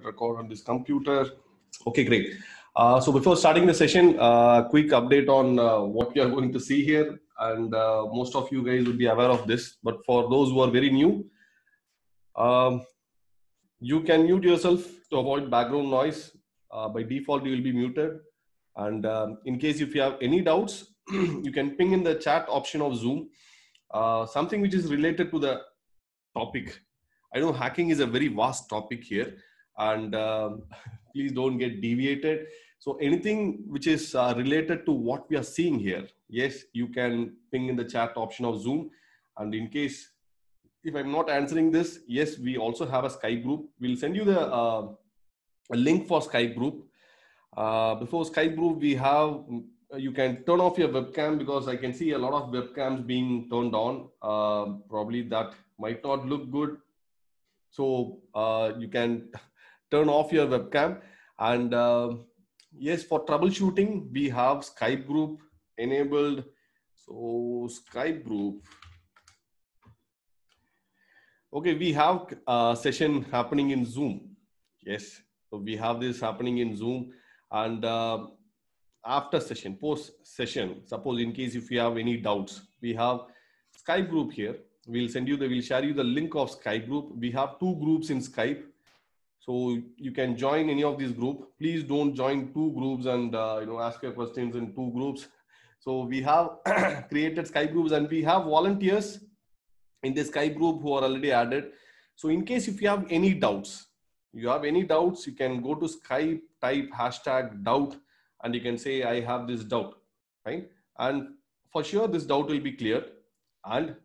record on this computer. Okay, great. So before starting the session, quick update on what we are going to see here. And most of you guys would be aware of this. But for those who are very new, you can mute yourself to avoid background noise. By default, you will be muted. And in case if you have any doubts, you can ping in the chat option of Zoom. Something which is related to the topic. I know hacking is a very vast topic here, and please don't get deviated. So anything which is related to what we are seeing here, yes, you can ping in the chat option of Zoom. And in case if I'm not answering this, yes, we also have a Skype group. We'll send you the a link for Skype group. Before Skype group, we have, you can turn off your webcam because I can see a lot of webcams being turned on. Probably that might not look good. So you can turn off your webcam. And yes, for troubleshooting, we have Skype group enabled. So Skype group. Okay, we have a session happening in Zoom. Yes, so we have this happening in Zoom. And after session, post session, suppose in case if you have any doubts, we have Skype group here. We'll share you the link of Skype group. We have 2 groups in Skype. So you can join any of these groups. Please don't join 2 groups and ask your questions in 2 groups. So we have created Skype groups and we have volunteers in this Skype group who are already added. So in case if you have any doubts, you can go to Skype, type #doubt, and you can say, I have this doubt, right? And for sure, this doubt will be cleared. And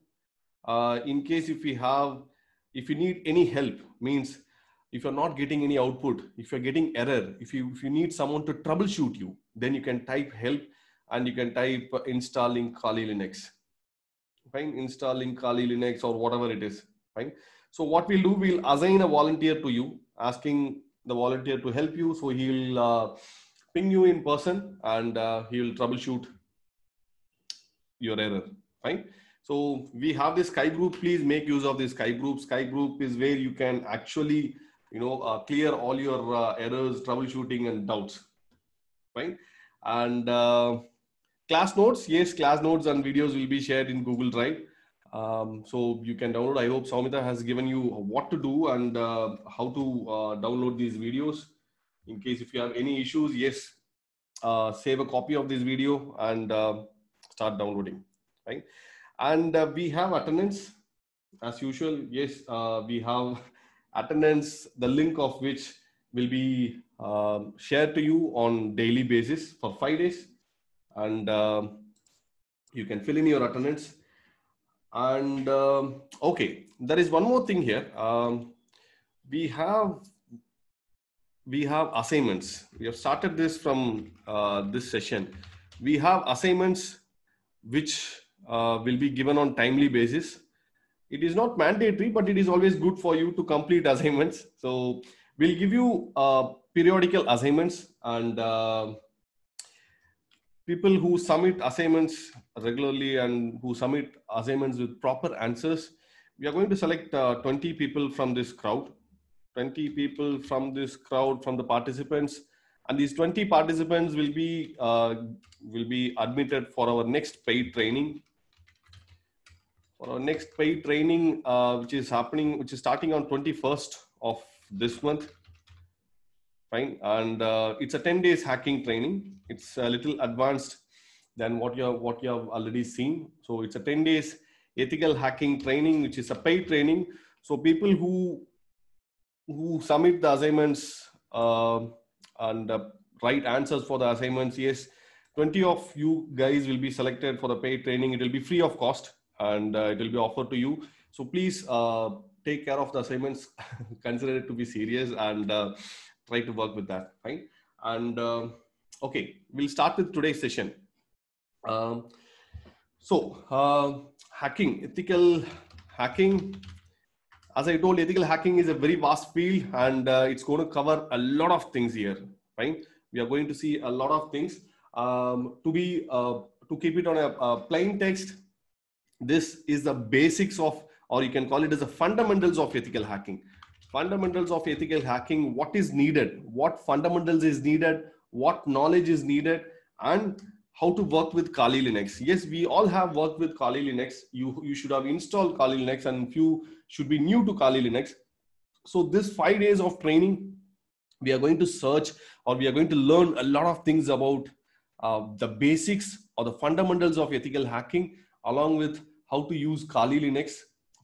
in case if you need any help, means if you're not getting any output, if you're getting error, if you need someone to troubleshoot you, then you can type help and you can type installing Kali Linux. Fine, installing Kali Linux or whatever it is. Fine. So what we'll do, we'll assign a volunteer to you, asking the volunteer to help you. So he'll ping you in person and he'll troubleshoot your error. Fine. So we have this Skype group. Please make use of this Skype group. Skype group is where you can actually, clear all your errors, troubleshooting and doubts. Fine. And class notes, yes, class notes and videos will be shared in Google Drive. So you can download. I hope Soumita has given you what to do and how to download these videos. In case if you have any issues, yes, save a copy of this video and start downloading. Right? And we have attendance as usual. Yes, we have attendance, the link of which will be shared to you on daily basis for 5 days. And you can fill in your attendance. And okay, there is one more thing here. We have assignments. We have started this from this session. We have assignments which will be given on timely basis. It is not mandatory, but it is always good for you to complete assignments. So we'll give you periodical assignments, and people who submit assignments regularly and who submit assignments with proper answers, we are going to select 20 people from this crowd, 20 people from this crowd, from the participants. And these 20 participants will be admitted for our next paid training. For our next paid training, which is starting on 21st of this month. Fine, and it's a 10 days hacking training. It's a little advanced than what you have already seen. So it's a 10 days ethical hacking training, which is a paid training. So people who submit the assignments and write answers for the assignments, yes, 20 of you guys will be selected for the paid training. It will be free of cost and it will be offered to you. So please take care of the assignments, consider it to be serious, and try to work with that, right? And okay, we'll start with today's session. Hacking, ethical hacking. As I told, ethical hacking is a very vast field, and it's going to cover a lot of things here, right? We are going to see a lot of things. To keep it on a plain text, this is the basics of, or you can call it as the fundamentals of ethical hacking. fundamentals of ethical hacking, what is needed, what fundamentals is needed, what knowledge is needed, and how to work with Kali Linux. Yes, we all have worked with Kali Linux. You should have installed Kali Linux, and few should be new to Kali Linux. So this 5 days of training, we are going to search, or we are going to learn a lot of things about the basics or the fundamentals of ethical hacking, along with how to use Kali Linux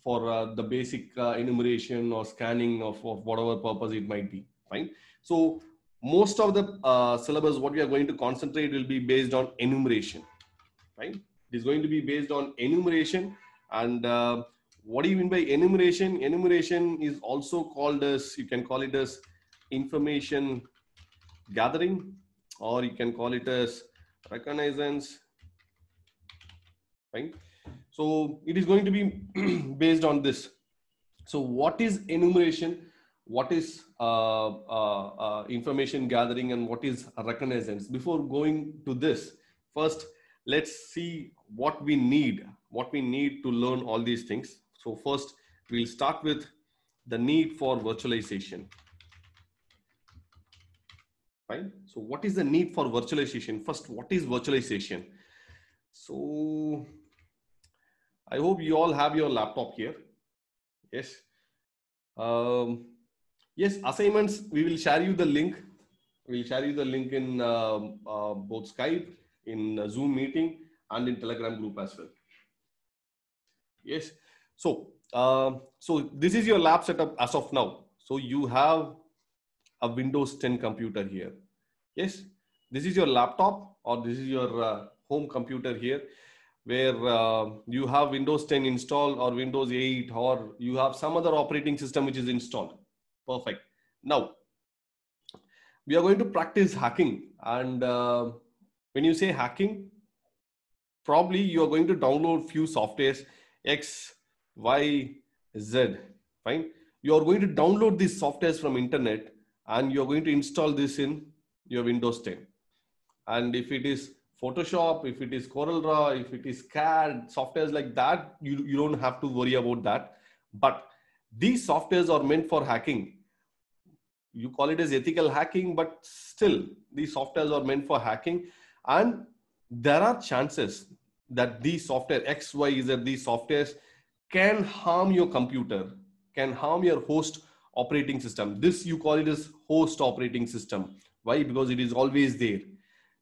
for the basic enumeration or scanning of whatever purpose it might be. Fine. So most of the syllabus, what we are going to concentrate will be based on enumeration. Right? It is going to be based on enumeration. And what do you mean by enumeration? Enumeration is also called as, you can call it as information gathering, or you can call it as reconnaissance. Right? So it is going to be based on this. So what is enumeration? What is information gathering, and what is reconnaissance? Before going to this, first let's see what we need to learn all these things. So first we'll start with the need for virtualization. Right? So what is the need for virtualization? First, what is virtualization? So I hope you all have your laptop here. Yes. Yes, assignments, we will share you the link. We'll share you the link in both Skype, in Zoom meeting, and in Telegram group as well. Yes. So, so this is your lab setup as of now. So you have a Windows 10 computer here. Yes. This is your laptop, or this is your home computer here, where you have Windows 10 installed, or Windows 8, or you have some other operating system which is installed. Perfect. Now, we are going to practice hacking. And when you say hacking, probably you are going to download few softwares, X, Y, Z. Fine. You are going to download these softwares from internet, and you are going to install this in your Windows 10. And if it is Photoshop, if it is CorelDRAW, if it is CAD, softwares like that, you don't have to worry about that. But these softwares are meant for hacking. You call it as ethical hacking, but still these softwares are meant for hacking. And there are chances that these software X, Y, Z, these softwares can harm your computer, can harm your host operating system. This you call it as host operating system. Why? Because it is always there.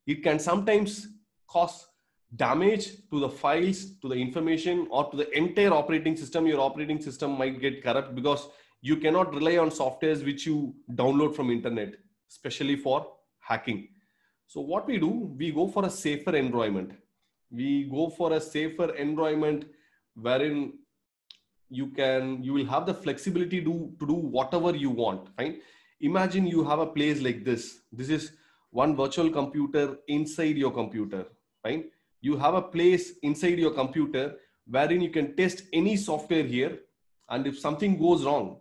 It can sometimes cause damage to the files, to the information, or to the entire operating system. Your operating system might get corrupt because you cannot rely on softwares which you download from internet, especially for hacking. So what we do, we go for a safer environment. We go for a safer environment wherein you will have the flexibility to do whatever you want. Fine. Imagine you have a place like this. This is one virtual computer inside your computer. Fine. You have a place inside your computer wherein you can test any software here. And if something goes wrong,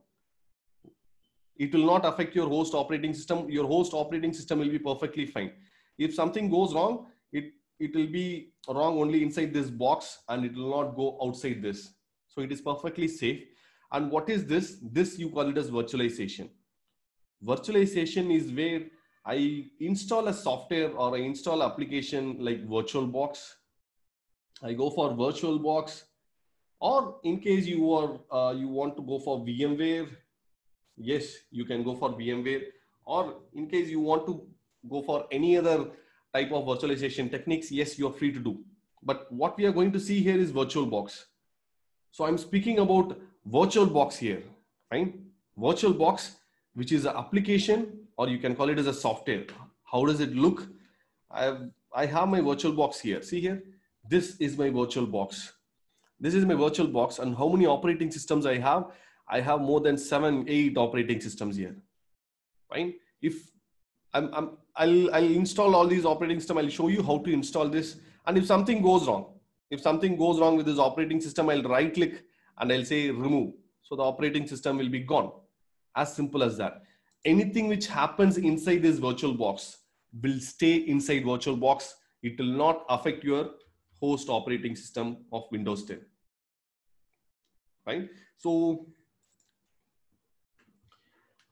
it will not affect your host operating system. Your host operating system will be perfectly fine. If something goes wrong, it will be wrong only inside this box, and it will not go outside this. So it is perfectly safe. And what is this? This you call it as virtualization. Virtualization is where I install a software or I install application like VirtualBox. I go for VirtualBox, or in case you want to go for VMware, yes, you can go for VMware. Or in case you want to go for any other type of virtualization techniques, yes, you're free to do. But what we are going to see here is VirtualBox. So I'm speaking about VirtualBox here. Fine. VirtualBox, which is an application, or you can call it as a software. How does it look? I have my VirtualBox here. See here, this is my VirtualBox. This is my VirtualBox, and how many operating systems I have? I have more than 7, 8 operating systems here. Fine. If I'll install all these operating systems, I'll show you how to install this. And if something goes wrong, with this operating system, I'll right click and I'll say remove. So the operating system will be gone. As simple as that. Anything which happens inside this VirtualBox will stay inside VirtualBox. It will not affect your host operating system of Windows 10. Right? So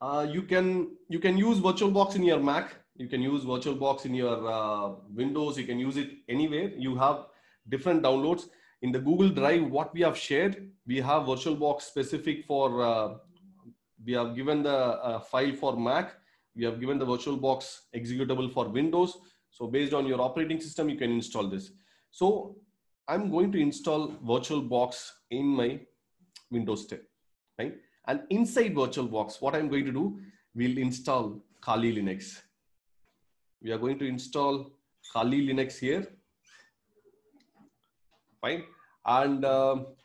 You can use VirtualBox in your Mac. You can use VirtualBox in your Windows. You can use it anywhere. You have different downloads in the Google Drive. What we have shared, we have VirtualBox specific for. We have given the file for Mac. We have given the VirtualBox executable for Windows. So based on your operating system, you can install this. So I'm going to install VirtualBox in my Windows 10, right? And inside VirtualBox, what I'm going to do, we'll install Kali Linux. We are going to install Kali Linux here, fine. And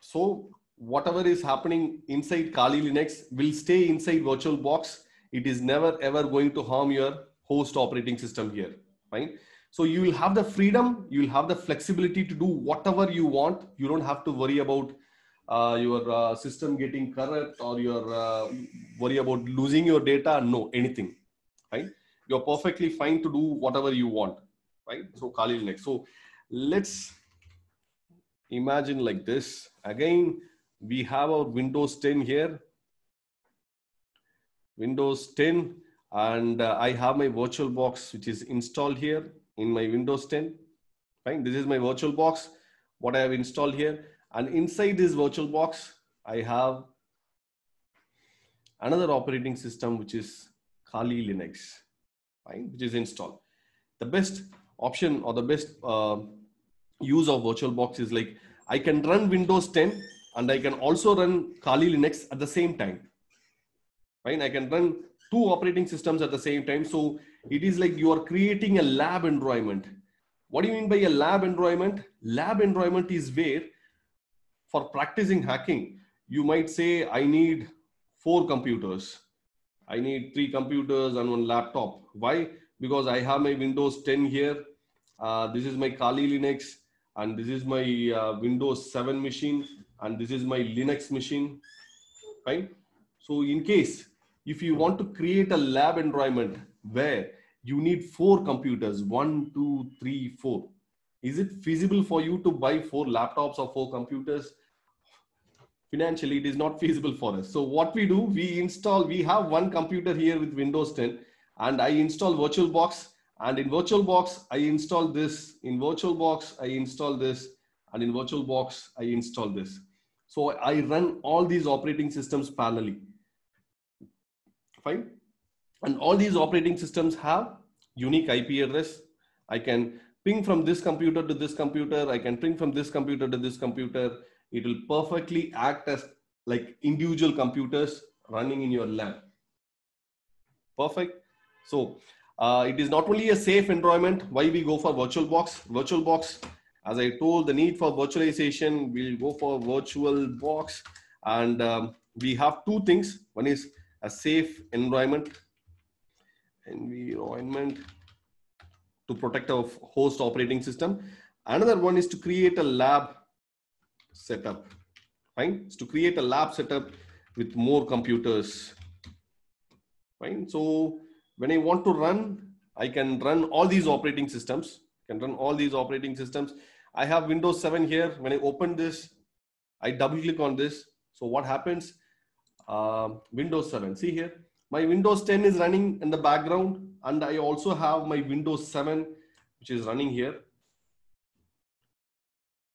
so whatever is happening inside Kali Linux will stay inside VirtualBox. It is never ever going to harm your host operating system here, fine. So you will have the freedom, you will have the flexibility to do whatever you want. You don't have to worry about your system getting corrupt, or your worry about losing your data. No, anything, right? You're perfectly fine to do whatever you want, right? So Kali Linux. So let's imagine like this. Again, we have our Windows 10 here, Windows 10, and I have my VirtualBox, which is installed here in my Windows 10, right? This is my VirtualBox, what I have installed here. And inside this VirtualBox, I have another operating system, which is Kali Linux, right? Which is installed. The best option, or the best use of VirtualBox is like, I can run Windows 10 and I can also run Kali Linux at the same time, right? I can run two operating systems at the same time. So it is like you are creating a lab environment. What do you mean by a lab environment? Lab environment is where, for practicing hacking, you might say, I need 4 computers. I need 3 computers and 1 laptop. Why? Because I have my Windows 10 here. This is my Kali Linux, and this is my Windows 7 machine, and this is my Linux machine, right? So in case, if you want to create a lab environment where you need 4 computers, 1, 2, 3, 4, is it feasible for you to buy 4 laptops or 4 computers? Financially, it is not feasible for us. So what we do, we have 1 computer here with Windows 10, and I install VirtualBox, and in VirtualBox, I install this, in VirtualBox, I install this, and in VirtualBox, I install this. So I run all these operating systems parallelly, fine. And all these operating systems have unique IP address. I can ping from this computer to this computer. I can ping from this computer to this computer. It will perfectly act as like individual computers running in your lab. Perfect. So it is not only a safe environment. Why we go for VirtualBox? VirtualBox, as I told, the need for virtualization, we'll go for VirtualBox. And we have 2 things. One is a safe environment to protect our host operating system. Another one is to create a lab setup, fine? It's to create a lab setup with more computers, fine? So when I want to run, I can run all these operating systems, I have Windows 7 here. When I open this, I double click on this. So what happens? Windows 7, see here, my Windows 10 is running in the background, and I also have my Windows 7, which is running here,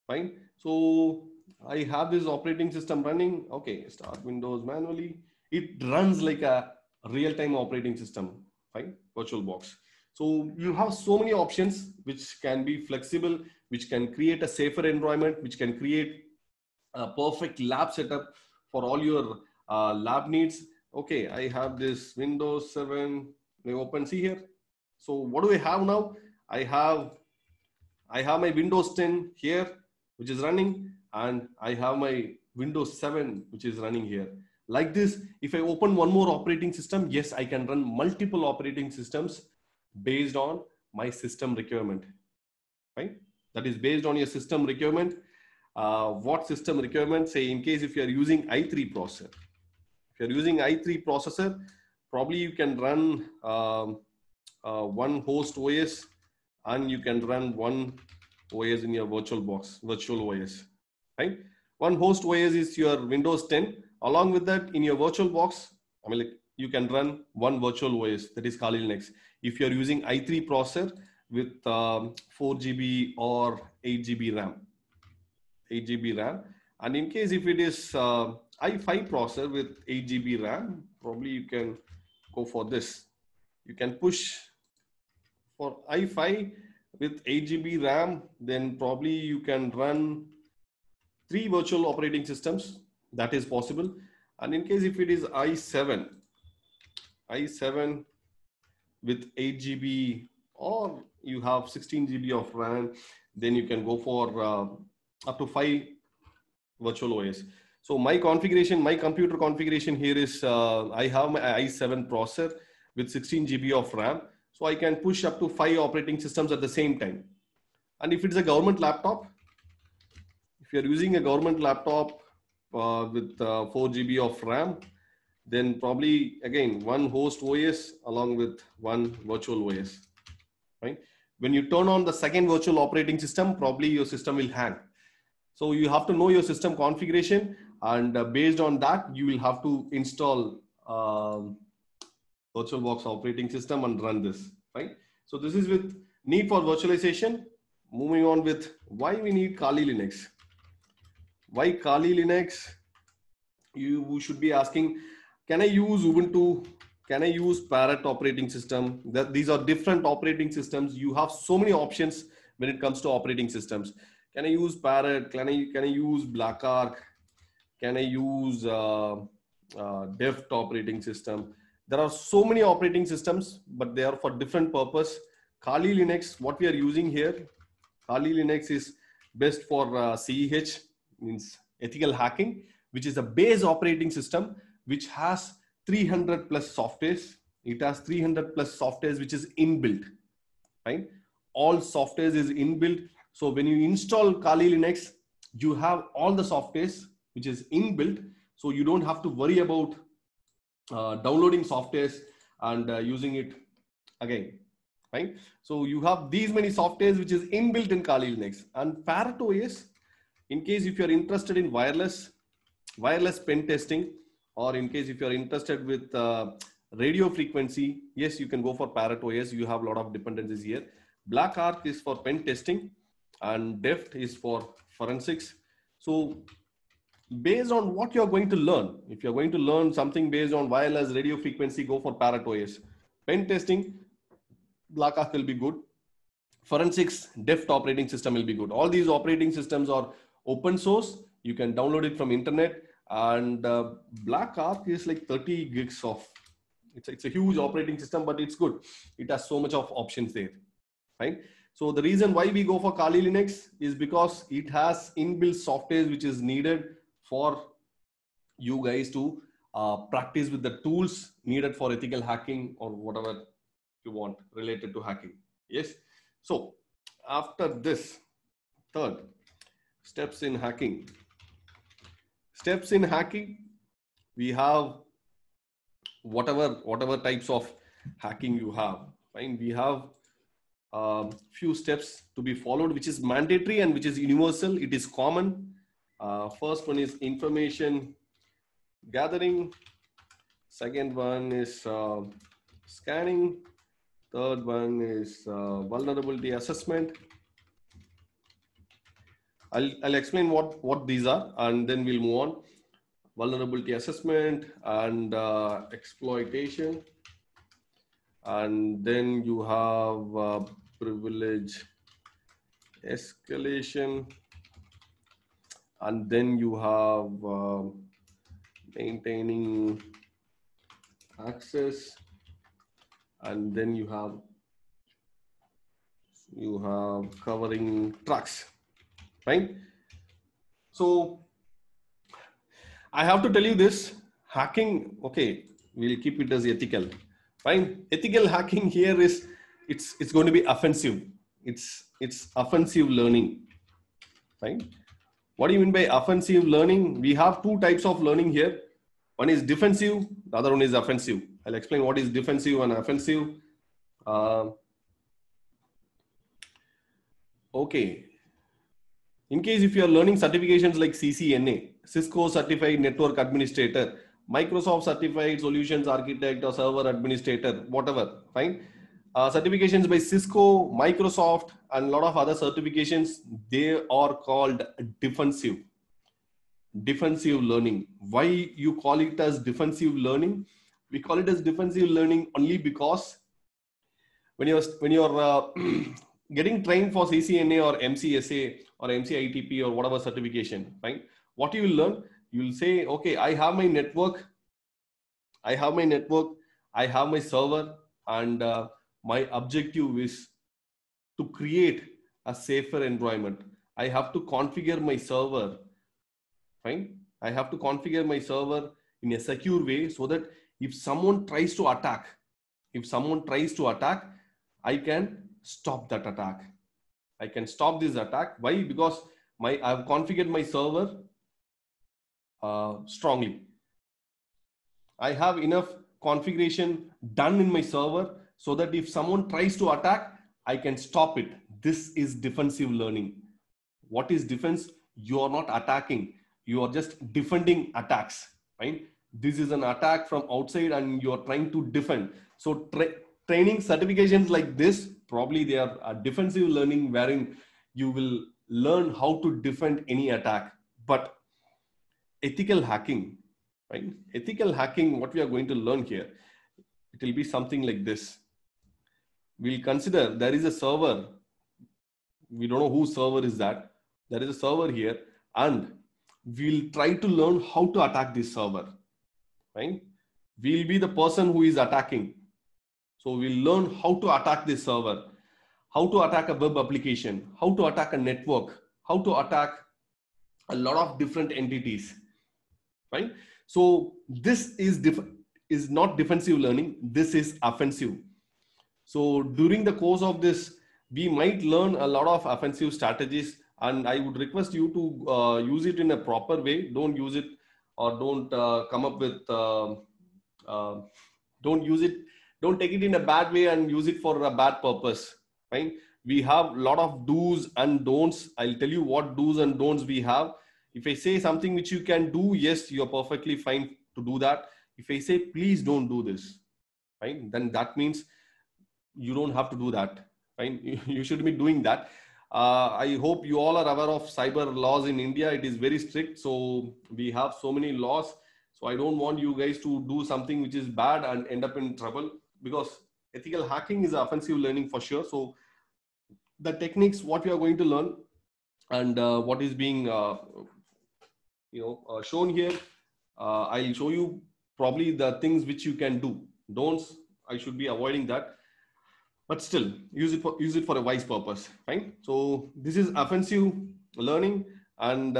fine? So I have this operating system running. Okay, start Windows manually. It runs like a real-time operating system, fine? VirtualBox. So you have so many options which can be flexible, which can create a safer environment, which can create a perfect lab setup for all your lab needs. Okay, I have this Windows 7. I open, see here. So what do I have now? I have my Windows 10 here, which is running, and I have my Windows 7, which is running here. Like this, if I open one more operating system, yes, I can run multiple operating systems based on my system requirement, right? That is based on your system requirement. What system requirement? Say in case if you are using i3 processor, probably you can run one host OS, and you can run one OS in your virtual OS, right? One host OS is your Windows 10. Along with that, in your VirtualBox, I mean, like you can run one virtual OS, that is Kali Linux. If you're using i3 processor with 4 GB or 8 GB RAM, 8 GB RAM. And in case if it is i5 processor with 8 GB RAM, probably you can go for this. You can push for i5 with 8 GB RAM, then probably you can run 3 virtual operating systems. That is possible. And in case if it is i7 with 8 GB or you have 16 GB of RAM, then you can go for up to 5 virtual OS. So my configuration, my computer configuration here is I have my i7 processor with 16 GB of RAM. So I can push up to 5 operating systems at the same time. And if it's a government laptop, if you're using a government laptop with 4 GB of RAM, then probably again one host OS along with one virtual OS, right? When you turn on the second virtual operating system, probably your system will hang. So you have to know your system configuration, and based on that, you will have to install VirtualBox operating system and run this, right? So this is with need for virtualization. Moving on with why we need Kali Linux. Why Kali Linux? You should be asking, can I use Ubuntu? Can I use Parrot operating system? These are different operating systems. You have so many options when it comes to operating systems. Can I use Parrot? Can I use BlackArch? Can I use Deft operating system? There are so many operating systems, but they are for different purpose. Kali Linux, what we are using here, Kali Linux is best for CEH, means ethical hacking, which is a base operating system which has 300 plus softwares. It has 300 plus softwares which is inbuilt, right? All softwares is inbuilt. So when you install Kali Linux, you have all the softwares which is inbuilt. So you don't have to worry about downloading softwares and using it again, right? So you have these many softwares which is inbuilt in Kali Linux. And Parrot OS, in case if you're interested in wireless pen testing, or in case if you're interested with radio frequency, yes, you can go for Parrot OS. You have a lot of dependencies here. BlackArch is for pen testing and Deft is for forensics. So based on what you're going to learn, if you're going to learn something based on wireless radio frequency, go for Parrot OS. Pen testing, BlackArch will be good. Forensics, Deft operating system will be good. All these operating systems are open source. You can download it from internet. And BlackArch is like 30 gigs of, it's a huge operating system, but it's good. It has so much of options there, right? So the reason why we go for Kali Linux is because it has inbuilt software which is needed for you guys to practice with the tools needed for ethical hacking or whatever you want related to hacking. Yes. So after this, third, steps in hacking. Steps in hacking, we have whatever types of hacking you have, right? We have few steps to be followed, which is mandatory and which is universal. It is common. First one is information gathering. Second one is scanning. Third one is vulnerability assessment. I'll explain what these are and then we'll move on. Vulnerability assessment and exploitation. And then you have privilege escalation. And then you have maintaining access. And then you have covering trucks. Right? So I have to tell you this, hacking, okay, we'll keep it as ethical. Fine. Ethical hacking here is, it's going to be offensive. It's offensive learning. Right? What do you mean by offensive learning? We have two types of learning here. One is defensive, the other one is offensive. I'll explain what is defensive and offensive. Okay. In case if you are learning certifications like CCNA, Cisco Certified Network Administrator, Microsoft certified solutions architect or server administrator, whatever, fine. Certifications by Cisco, Microsoft, and a lot of other certifications, they are called defensive learning. Why you call it as defensive learning? We call it as defensive learning only because when you're getting trained for CCNA or MCSA or MCITP or whatever certification, right? What you will learn, you will say, okay, I have my network, I have my server, and my objective is to create a safer environment. I have to configure my server, fine. I have to configure my server in a secure way so that if someone tries to attack, I can stop that attack. I can stop this attack. Why? Because I've configured my server strongly. I have enough configuration done in my server so that if someone tries to attack, I can stop it. This is defensive learning. What is defense? You are not attacking. You are just defending attacks, right? This is an attack from outside and you are trying to defend. So training certifications like this, probably they are a defensive learning wherein you will learn how to defend any attack. But ethical hacking, right? Ethical hacking, what we are going to learn here, it will be something like this. We'll consider there is a server. We don't know whose server is that. There is a server here and we'll try to learn how to attack this server, right? We'll be the person who is attacking. So we'll learn how to attack this server, how to attack a web application, how to attack a network, how to attack a lot of different entities, right? So this is not defensive learning. This is offensive. So during the course of this, we might learn a lot of offensive strategies, and I would request you to use it in a proper way. Don't use it or don't come up with, don't use it. Don't take it in a bad way and use it for a bad purpose, right? We have a lot of do's and don'ts. I'll tell you what do's and don'ts we have. If I say something which you can do, yes, you're perfectly fine to do that. If I say, please don't do this, right? Then that means you don't have to do that, right? You should be doing that. I hope you all are aware of cyber laws in India. It is very strict. So we have so many laws. So I don't want you guys to do something which is bad and end up in trouble, because ethical hacking is offensive learning for sure. So the techniques, what we are going to learn, and what is being shown here, I'll show you probably the things which you can do. Don'ts, I should be avoiding that, but still use it for a wise purpose, right? So this is offensive learning, and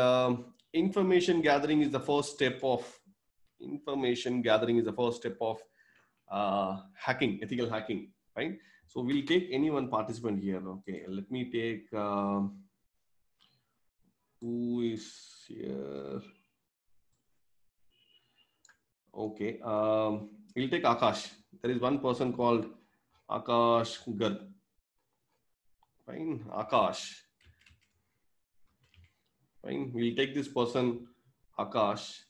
information gathering is the first step of hacking, ethical hacking, right? So we'll take any one participant here. Okay, let me take who is here. Okay, we'll take Akash. There is one person called Akash Garg. Fine, Akash. Fine, we'll take this person, Akash.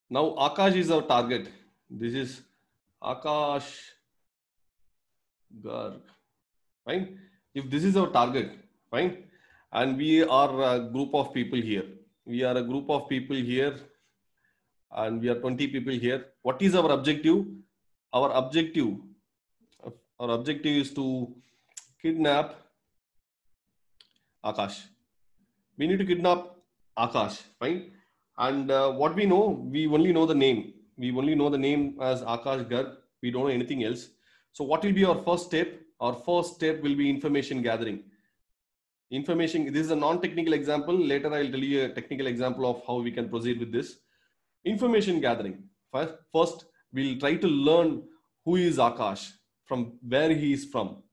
Now Akash is our target. This is Akash Garg, right? If this is our target, right? And we are a group of people here. And we are 20 people here. What is our objective? Our objective is to kidnap Akash. We need to kidnap Akash, right? And what we know, we only know the name. We only know the name as Akash Garg. We don't know anything else. So what will be our first step? Our first step will be information gathering. This is a non-technical example. Later, I'll tell you a technical example of how we can proceed with this. Information gathering. First, we'll try to learn who is Akash, from where he is from,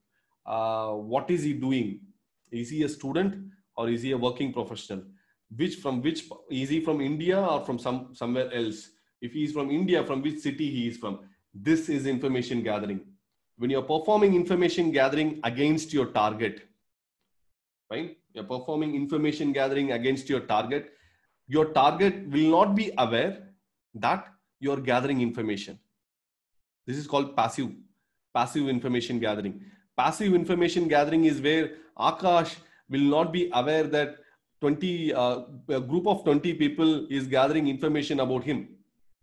what is he doing? Is he a student or is he a working professional? Is he from India or from somewhere else? If he is from India, from which city he is from? This is information gathering. When you're performing information gathering against your target, right? You're performing information gathering against your target. your target will not be aware that you're gathering information. This is called passive information gathering. Passive information gathering is where Akash will not be aware that a group of 20 people is gathering information about him.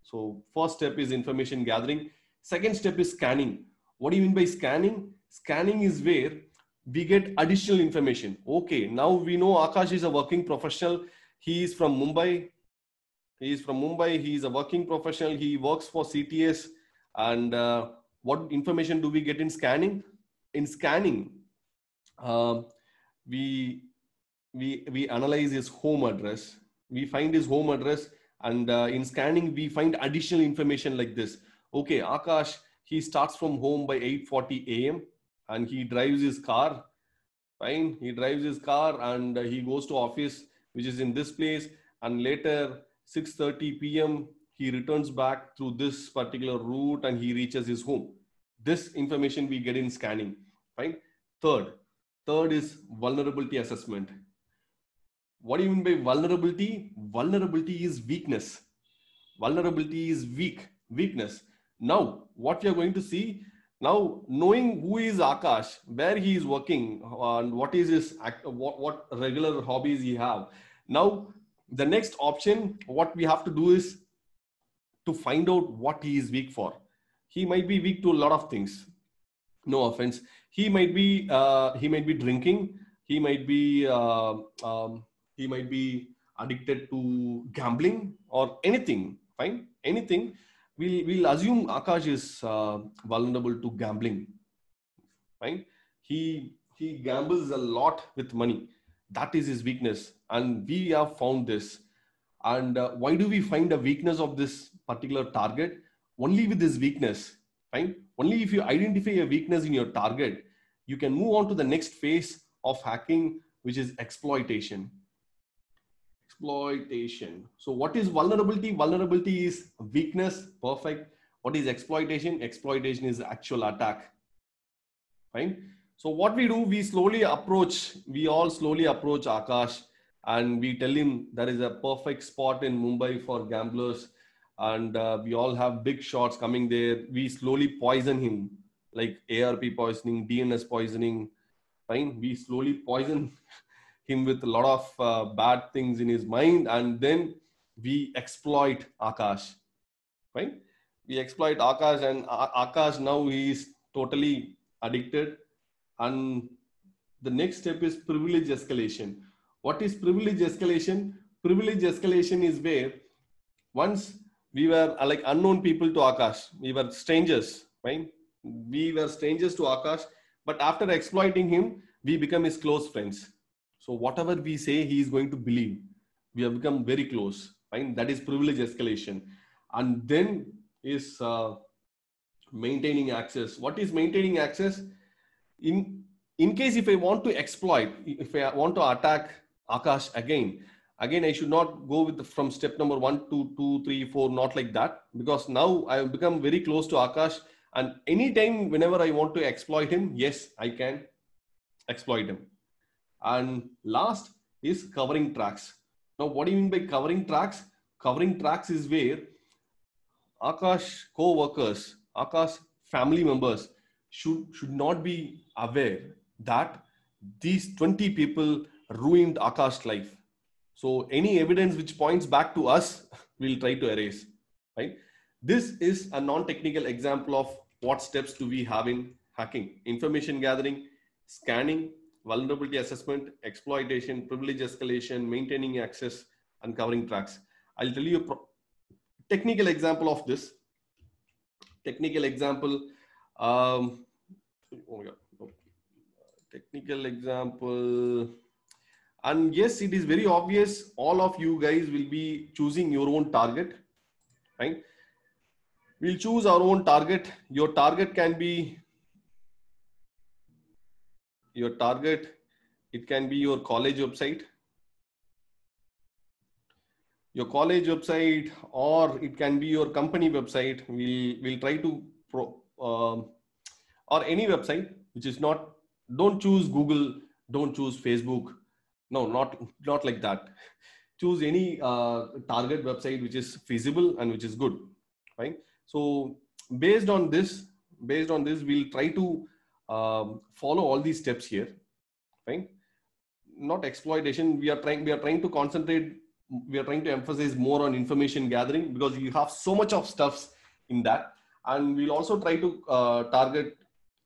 So first step is information gathering. Second step is scanning. What do you mean by scanning? Scanning is where we get additional information. Okay, now we know Akash is a working professional. He is from Mumbai. He is a working professional. He works for CTS. And what information do we get in scanning? In scanning, we analyze his home address. We find his home address, and in scanning, we find additional information like this. Okay, Akash, he starts from home by 8:40 a.m. and he drives his car. Fine, he drives his car and he goes to office, which is in this place, and later 6:30 p.m. he returns back through this particular route and he reaches his home. This information we get in scanning. Fine. Third is vulnerability assessment. What do you mean by vulnerability? Vulnerability is weakness. Vulnerability is weakness. Now, what you're going to see, now knowing who is Akash, where he is working, and what is his what regular hobbies he have. Now, the next option, what we have to do is to find out what he is weak for. He might be weak to a lot of things. No offense. He might be drinking. He might be addicted to gambling or anything. Fine, anything. We'll assume Akash is vulnerable to gambling. Fine. He gambles a lot with money. That is his weakness, and we have found this. And why do we find a weakness of this particular target? Only with this weakness, fine. Only if you identify a weakness in your target, you can move on to the next phase of hacking, which is exploitation. Exploitation. So what is vulnerability? Vulnerability is weakness. Perfect. What is exploitation? Exploitation is actual attack. Fine. So what we do, we all slowly approach Akash, and we tell him there is a perfect spot in Mumbai for gamblers, and we all have big shots coming there. We slowly poison him, like ARP poisoning, DNS poisoning. Fine. We slowly poison him with a lot of bad things in his mind, and then we exploit Akash. Fine. We exploit Akash, and Akash now he is totally addicted. And the next step is privilege escalation. What is privilege escalation? Privilege escalation is where once we were like unknown people to Akash. We were strangers, right? We were strangers to Akash, but after exploiting him, we become his close friends. So whatever we say, he is going to believe. We have become very close, right? That is privilege escalation. And then is maintaining access. What is maintaining access? In case if I want to exploit, if I want to attack Akash again, I should not go with from step number 1 to 2, 3, 4, not like that, because now I have become very close to Akash, and anytime whenever I want to exploit him, yes, I can exploit him. And last is covering tracks. Now, what do you mean by covering tracks? Covering tracks is where Akash co-workers, Akash family members should not be aware that these 20 people ruined Akash's life. So any evidence which points back to us, we'll try to erase, right? This is a non-technical example of what steps do we have in hacking: information gathering, scanning, vulnerability assessment, exploitation, privilege escalation, maintaining access, and covering tracks. I'll tell you a technical example of this. Technical example. Oh my God. Technical example. And yes, it is very obvious. All of you guys will be choosing your own target, right? We'll choose our own target. Your target can be your target. It can be your college website, or it can be your company website. We'll try to or any website which is not. Don't choose Google. Don't choose Facebook. No, not like that. choose any target website which is feasible and which is good, right? So based on this, we'll try to follow all these steps here, right? Not exploitation. We are trying to concentrate. We are trying to emphasize more on information gathering, because you have so much of stuffs in that. And we'll also try to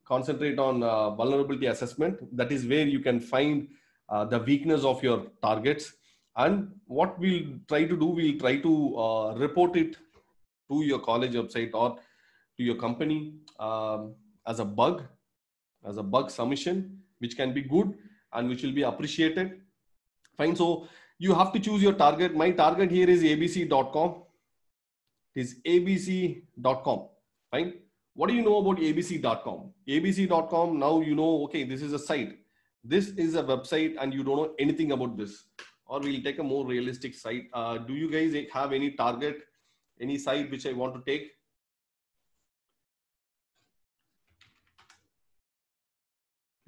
concentrate on vulnerability assessment. That is where you can find the weakness of your targets. And what we'll try to do, we'll try to report it to your college website or to your company as a bug submission, which can be good and which will be appreciated. Fine. So you have to choose your target. My target here is abc.com. It is abc.com. Fine. What do you know about abc.com? abc.com, now you know, okay, this is a site. This is a website and you don't know anything about this. Or we'll take a more realistic site. Do you guys have any target, any site which I want to take?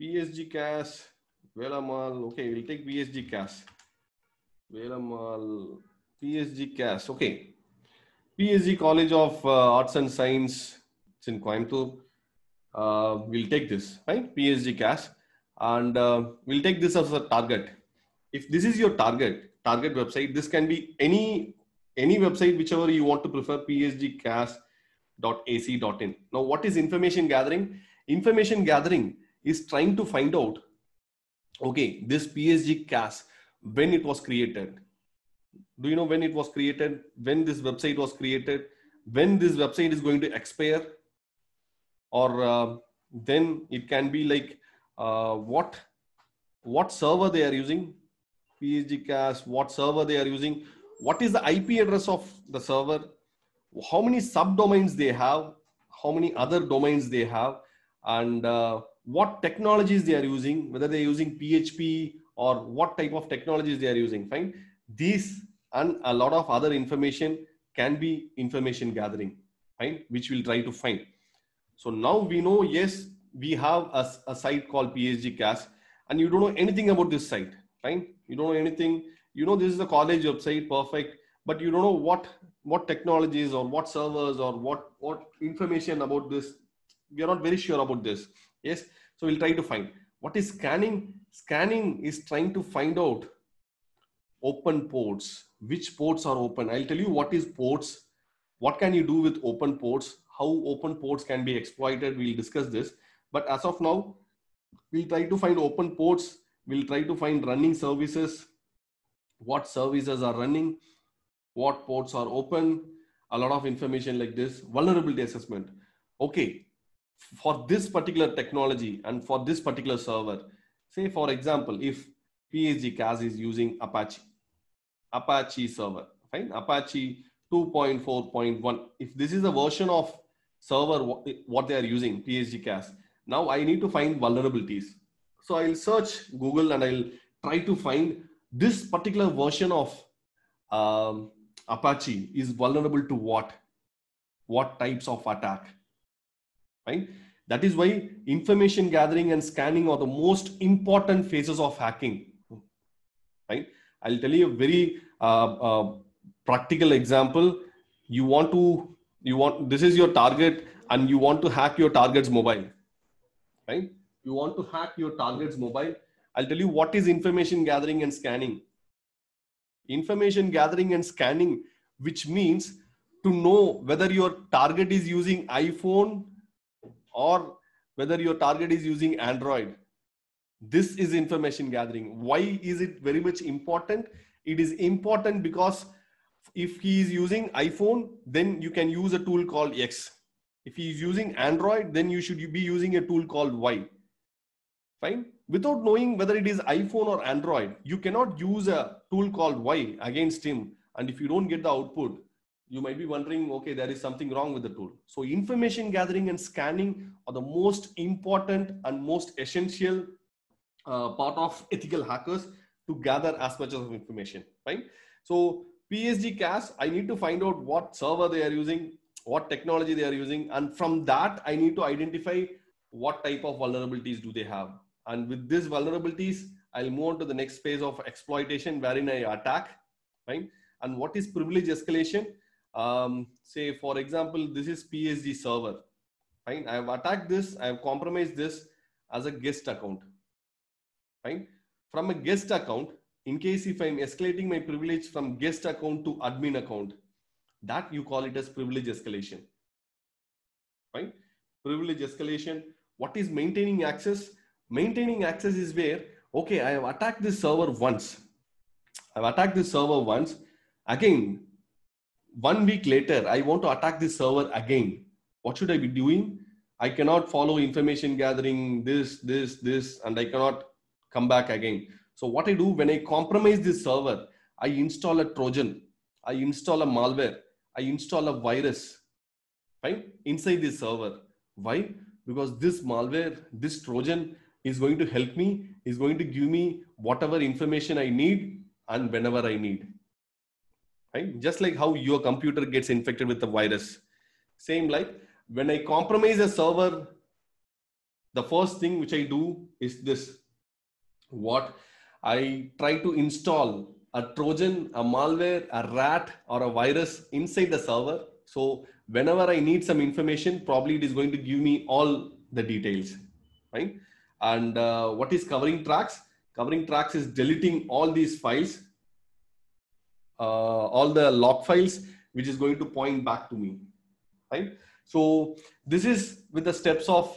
PSG CAS, Velamal. Okay, we'll take PSG CAS. Velamal, PSG CAS. Okay. PSG College of Arts and Science. It's in Coimbatore. We'll take this, right? PSG CAS. And we'll take this as a target. If this is your target website, this can be any website, whichever you want to prefer, psgcas.ac.in. Now, what is information gathering? Information gathering is trying to find out, okay, this PSG CAS, when it was created. Do you know when it was created? When this website was created? When this website is going to expire? Or then it can be like what server they are using? PSG CAS, what server they are using? What is the IP address of the server? How many subdomains they have? How many other domains they have? And what technologies they are using, whether they're using PHP or what type of technologies they are using. Fine. These and a lot of other information can be information gathering, fine, which we'll try to find. So now we know, yes, we have a site called PSG CAS, and you don't know anything about this site, fine. You don't know anything. You know, this is a college website, perfect, but you don't know what technologies or what servers or what information about this. We are not very sure about this. Yes. So we'll try to find. What is scanning? Scanning is trying to find out open ports. Which ports are open? I'll tell you what is ports. What can you do with open ports? How open ports can be exploited? We'll discuss this. But as of now, we'll try to find open ports. We'll try to find running services. What services are running? What ports are open? A lot of information like this. Vulnerability assessment. Okay. For this particular technology and for this particular server, say for example, if PSG CAS is using Apache server, fine, Apache 2.4.1. If this is a version of server, what they are using, PSG CAS, now I need to find vulnerabilities. So I'll search Google and I'll try to find this particular version of Apache is vulnerable to what types of attack. Right? That is why information gathering and scanning are the most important phases of hacking. Right? I'll tell you a very practical example. This is your target and you want to hack your target's mobile. Right? You want to hack your target's mobile. I'll tell you what is information gathering and scanning. Information gathering and scanning, which means to know whether your target is using iPhone or whether your target is using Android. This is information gathering. Why is it very much important? It is important because if he is using iPhone, then you can use a tool called X. If he is using Android, then you should be using a tool called Y. Fine. Without knowing whether it is iPhone or Android, you cannot use a tool called Y against him. And if you don't get the output, you might be wondering, okay, there is something wrong with the tool. So information gathering and scanning are the most important and most essential part of ethical hackers to gather as much of information, right? So PSG CAS, I need to find out what server they are using, what technology they are using. And from that, I need to identify what type of vulnerabilities do they have. And with these vulnerabilities, I'll move on to the next phase of exploitation, wherein I attack, Fine. And what is privilege escalation? Say, for example, this is PSG server. Fine. I have attacked this. I have compromised this as a guest account. Fine. From a guest account, in case if I'm escalating my privilege from guest account to admin account, that you call it as privilege escalation. Fine. Privilege escalation. What is maintaining access? Maintaining access is where, okay, I have attacked this server once. I've attacked this server once. Again, 1 week later, I want to attack this server again. What should I be doing? I cannot follow information gathering, this, and I cannot come back again. So what I do when I compromise this server, I install a Trojan, I install a malware, I install a virus, right, inside this server. Why? Because this malware, this Trojan is going to help me, is going to give me whatever information I need and whenever I need. Right? Just like how your computer gets infected with the virus. Same like when I compromise a server, the first thing which I do is this. What? I try to install a Trojan, a malware, a rat, or a virus inside the server. So whenever I need some information, probably it is going to give me all the details. Right? And what is covering tracks? Covering tracks is deleting all these files, all the log files, which is going to point back to me, right? So this is with the steps of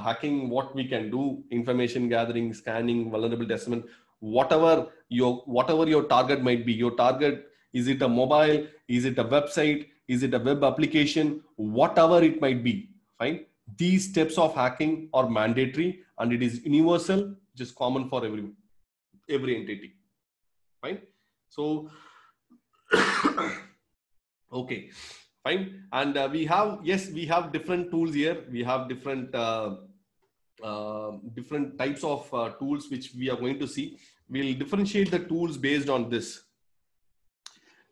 hacking, what we can do: information gathering, scanning, vulnerability assessment, whatever your target might be. Your target, is it a mobile? Is it a website? Is it a web application? Whatever it might be, fine. These steps of hacking are mandatory and it is universal, which is common for every entity, fine. So okay, fine. And we have different tools here. We have different different types of tools which we are going to see. We'll differentiate the tools based on this.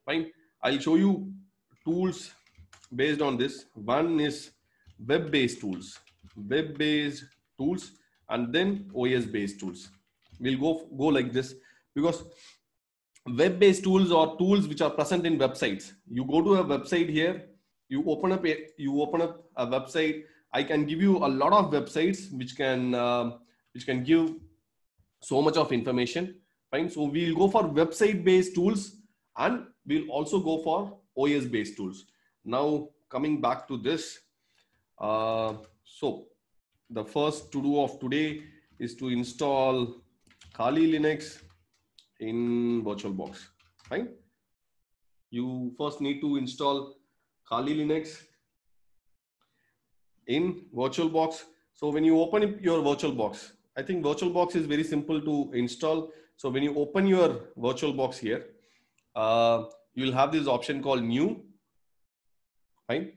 Fine. I'll show you tools based on this. One is web-based tools, and then OS-based tools. We'll go like this because web-based tools are tools which are present in websites. You go to a website here, you open up a website. I can give you a lot of websites which can give so much of information. Fine. So we'll go for website-based tools and we'll also go for OS-based tools. Now coming back to this, so the first to do of today is to install Kali Linux in VirtualBox. Fine. You first need to install Kali Linux in VirtualBox. So when you open up your VirtualBox, I think VirtualBox is very simple to install. So when you open your VirtualBox here, you'll have this option called New. Fine.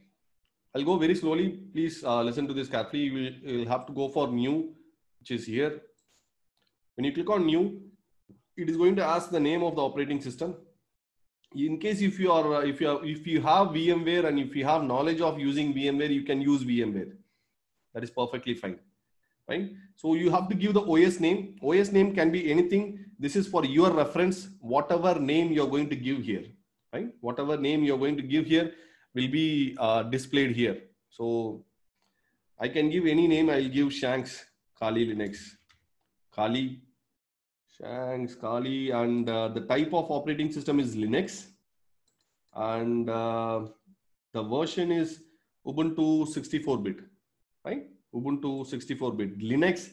I'll go very slowly. Please listen to this carefully. You'll have to go for New, which is here. When you click on New, it is going to ask the name of the operating system. In case if you have VMware and if you have knowledge of using VMware, you can use VMware. That is perfectly fine. Right? So you have to give the OS name. OS name can be anything. This is for your reference. Whatever name you're going to give here, right? Whatever name you're going to give here will be displayed here. So I can give any name. I'll give Shanks Kali Linux, Kali Shanks Kali, and the type of operating system is Linux, and the version is Ubuntu 64-bit, right? Ubuntu 64-bit, Linux,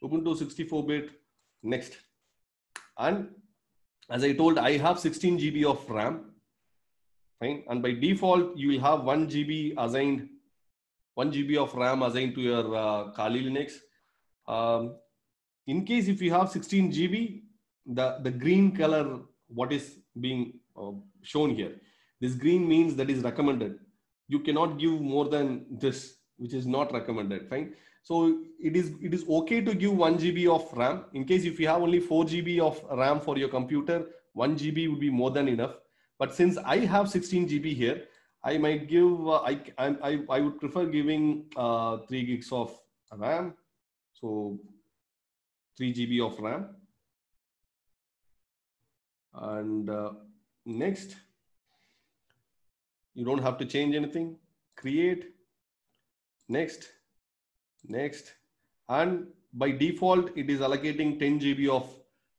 Ubuntu 64-bit. Next, and as I told, I have 16 GB of RAM. Fine. And by default, you will have 1 GB assigned, 1 GB of RAM assigned to your Kali Linux. In case if you have 16 GB, the green color, what is being shown here, this green means that is recommended. You cannot give more than this, which is not recommended. Fine. So it is okay to give 1 GB of RAM. In case if you have only 4 GB of RAM for your computer, 1 GB would be more than enough. But since I have 16 GB here, I might give, I would prefer giving 3 gigs of RAM. So 3 GB of RAM. And Next. You don't have to change anything. Create. Next. Next. And by default, it is allocating 10 GB of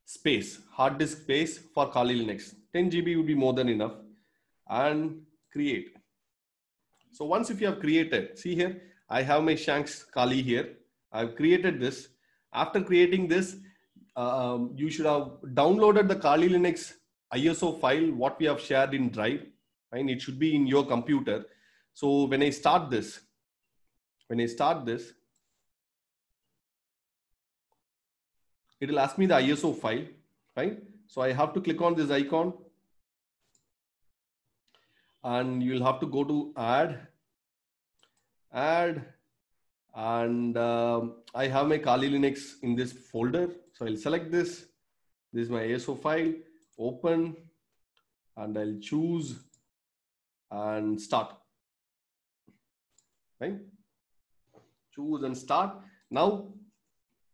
space, hard disk space for Kali Linux. 10 GB would be more than enough. And create. So once if you have created, see here, I have my Shanks Kali here. I've created this. After creating this, you should have downloaded the Kali Linux ISO file, what we have shared in Drive, and it should be in your computer. So when I start this, it will ask me the ISO file, right? So I have to click on this icon, and you'll have to go to add, and I have my Kali Linux in this folder. So I'll select this. This is my ISO file, open, and I'll choose and start, right? Choose and start. Now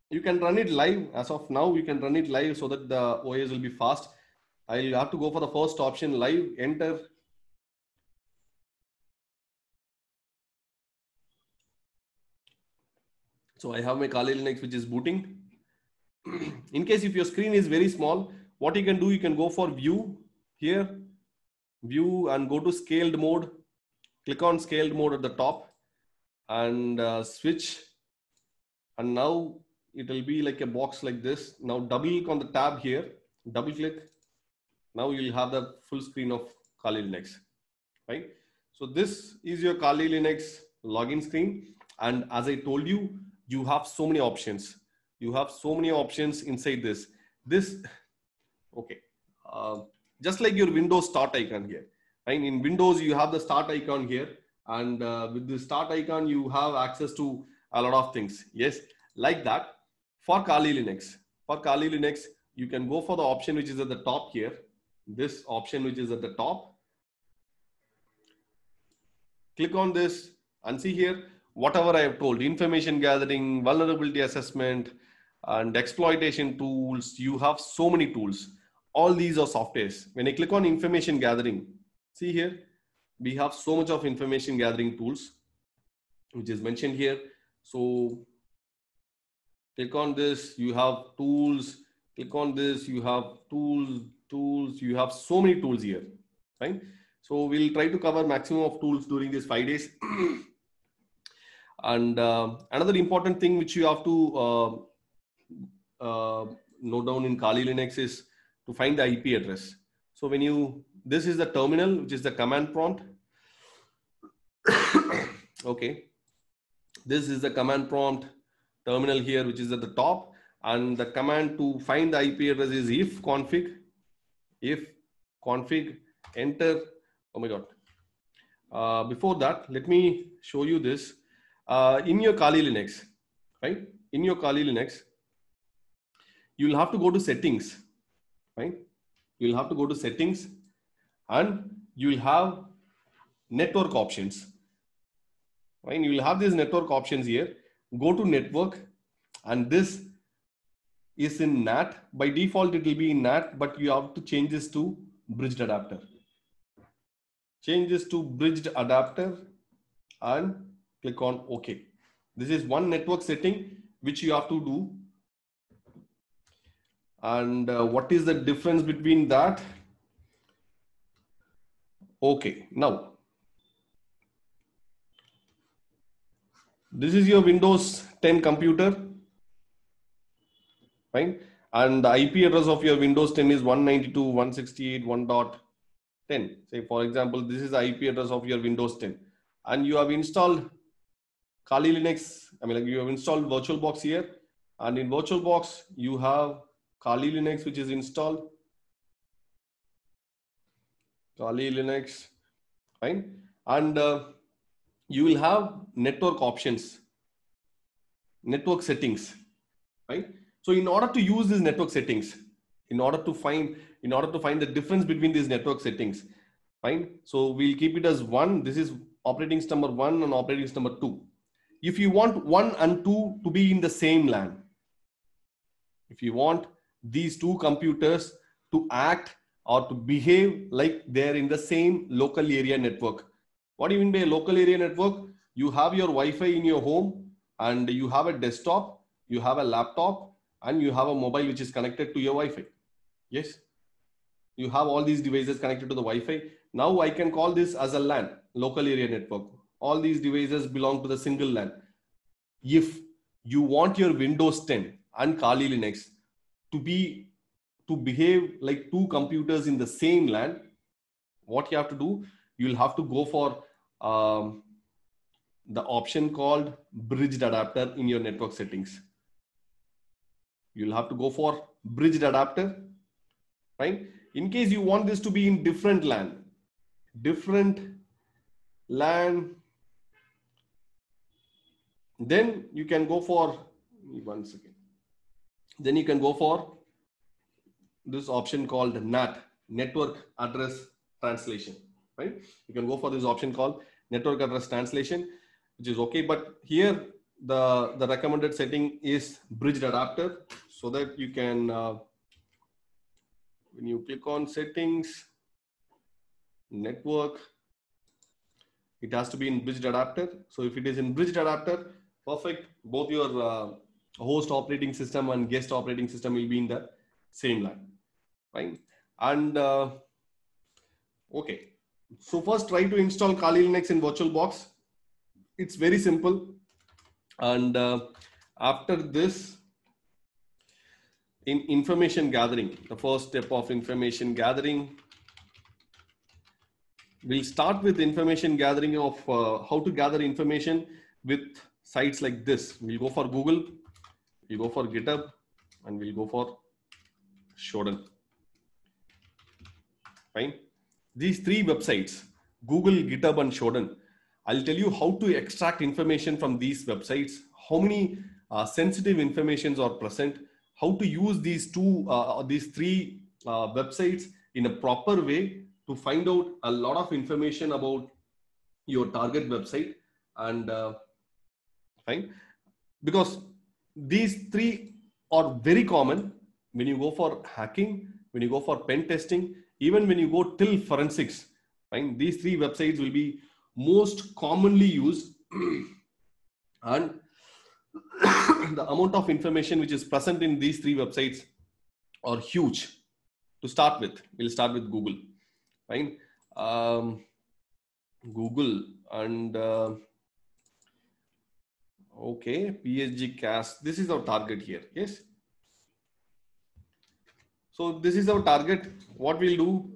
you can run it live. As of now, you can run it live so that the OS will be fast. I'll have to go for the first option, live, enter. So I have my Kali Linux, which is booting. In case if your screen is very small, what you can do, you can go for view here, view, and go to scaled mode. Click on scaled mode at the top and switch. And now it will be like a box like this. Now double click on the tab here, double click. Now you'll have the full screen of Kali Linux, right? So this is your Kali Linux login screen. And as I told you, you have so many options. You have so many options inside this. Okay. Just like your Windows start icon here. Right? In Windows, you have the start icon here. And with the start icon, you have access to a lot of things. Yes, like that. For Kali Linux, you can go for the option which is at the top here. This option which is at the top. Click on this and see here, whatever I have told, information gathering, vulnerability assessment, and exploitation tools. You have so many tools. All these are softwares. When I click on information gathering, see here, we have so much of information gathering tools, which is mentioned here. So click on this, you have tools. Click on this, you have tools. You have so many tools here, right? So we'll try to cover maximum of tools during these 5 days. And another important thing which you have to note down in Kali Linux is to find the IP address. So when this is the terminal, which is the command prompt. Okay. This is the command prompt terminal here, which is at the top. And the command to find the IP address is if config, enter. Oh my God. Before that, let me show you this. In your Kali Linux, right? In your Kali Linux, you'll have to go to settings, right? You'll have to go to settings and you'll have network options, right? You'll have these network options here. Go to network, and this is in NAT. By default, it will be in NAT, but you have to change this to bridged adapter. Change this to bridged adapter and click on OK. This is one network setting which you have to do. And what is the difference between that? Okay, now this is your Windows 10 computer, right? And the IP address of your Windows 10 is 192.168.1.10. Say, for example, this is the IP address of your Windows 10. And you have installed Kali Linux. I mean, like you have installed VirtualBox here. And in VirtualBox, you have Kali Linux, which is installed. Kali Linux, right? And you will have network options, network settings, right? So in order to use these network settings, in order to find the difference between these network settings, fine. So we'll keep it as 1. This is operating system number 1 and operating system number 2. If you want 1 and 2 to be in the same LAN, if you want these two computers to act or to behave like they're in the same local area network. What do you mean by a local area network? You have your Wi-Fi in your home, and you have a desktop, you have a laptop, and you have a mobile which is connected to your Wi-Fi. Yes, you have all these devices connected to the Wi-Fi. Now I can call this as a LAN, local area network. All these devices belong to the single LAN. If you want your Windows 10 and Kali Linux to behave like two computers in the same LAN, what you have to do, you'll have to go for the option called bridged adapter in your network settings. You'll have to go for bridged adapter, right? In case you want this to be in different LAN, then you can go for, one second. Then you can go for this option called NAT, network address translation, right? You can go for this option called network address translation, which is okay. But here the recommended setting is bridged adapter, so that you can, when you click on settings, network, it has to be in bridged adapter. So if it is in bridged adapter, perfect. Both your host operating system and guest operating system will be in the same LAN, fine. And okay, so first try to install Kali Linux in VirtualBox. It's very simple. And after this, in information gathering, the first step of information gathering, we'll start with information gathering of how to gather information with sites like this. We'll go for Google, we'll go for GitHub, and we'll go for Shodan. Fine. These three websites, Google, GitHub, and Shodan, I'll tell you how to extract information from these websites, how many sensitive informations are present, how to use these three websites in a proper way to find out a lot of information about your target website. And fine, because these three are very common when you go for hacking, when you go for pen testing, even when you go till forensics. Fine, these three websites will be most commonly used. And the amount of information which is present in these three websites are huge. To start with, we'll start with Google. Fine. Google and okay, PSGCast. This is our target here. Yes. So this is our target. What we'll do,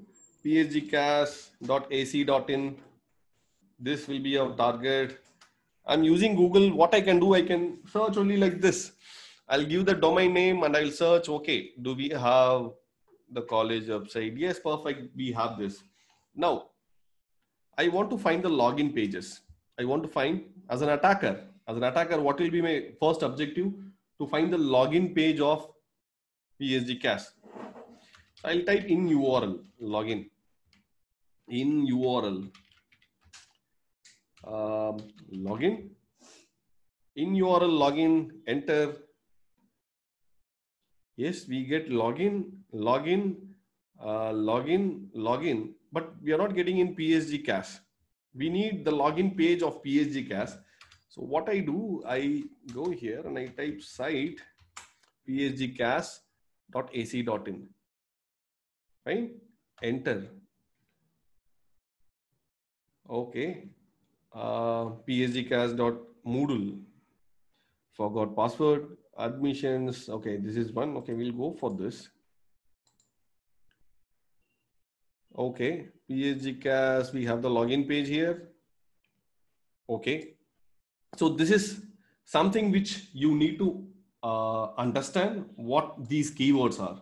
psgcast.ac.in. This will be our target. I'm using Google. What I can do, I can search only like this. I'll give the domain name and I'll search. Okay, do we have the college website? Yes, perfect. We have this. Now, I want to find the login pages. I want to find, as an attacker, what will be my first objective? To find the login page of PSGCast. So I'll type in URL, login, in URL, login, in URL, login, enter. Yes, we get login, but we are not getting in PSGCast. We need the login page of PSGCast. So what I do, I go here and I type site psgcast.ac.in. Right? Enter. Okay. psgcast.moodle. Forgot password. Admissions. Okay, this is one. Okay, we'll go for this. Okay, PSGCast. We have the login page here. Okay. So this is something which you need to understand what these keywords are.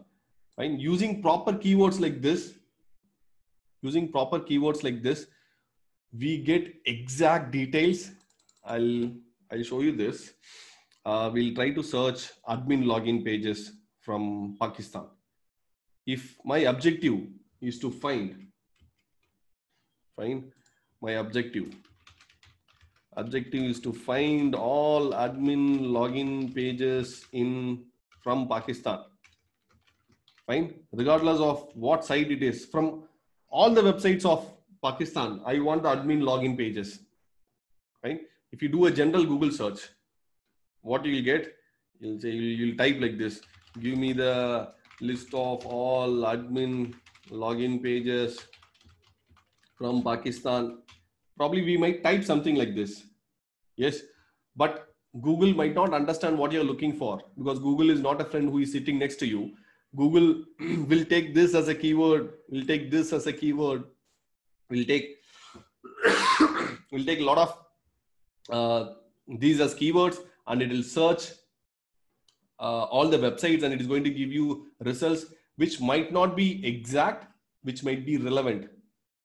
Right? Using proper keywords like this, we get exact details. I'll show you this. We'll try to search admin login pages from Pakistan. If my objective is to find my objective is to find all admin login pages from Pakistan. fine, regardless of what site it is. From all the websites of Pakistan, I want the admin login pages, right? If you do a general Google search, what you'll get, you'll say, you'll type like this, give me the list of all admin login pages from Pakistan. Probably we might type something like this. Yes, but Google might not understand what you're looking for, because Google is not a friend who is sitting next to you. Google will take this as a keyword, will take this as a keyword, will take will take a lot of these as keywords, and it will search all the websites, and it is going to give you results which might not be exact, which might be relevant.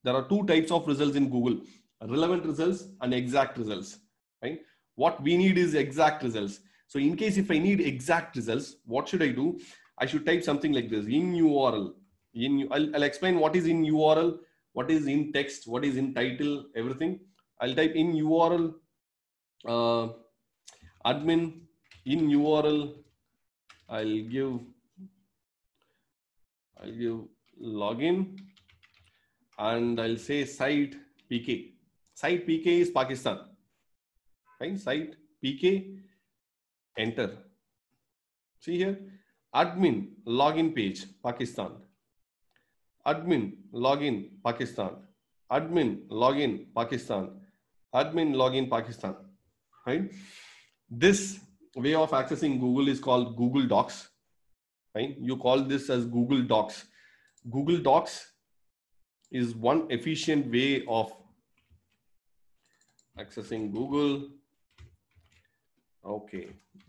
There are two types of results in Google: relevant results and exact results, right? What we need is exact results. So in case if I need exact results, what should I do? I should type something like this: in URL. I'll explain what is in URL, what is in text, what is in title, everything. I'll type in URL, admin, in URL. I'll give login, and I'll say site PK. Site PK is Pakistan, right? Site PK, enter. See here, admin login page, Pakistan. Admin login, Pakistan. Admin login, Pakistan. Admin login, Pakistan, right? This way of accessing Google is called Google Docs, right? You call this as Google Docs. Google Docs is one efficient way of accessing Google. Okay,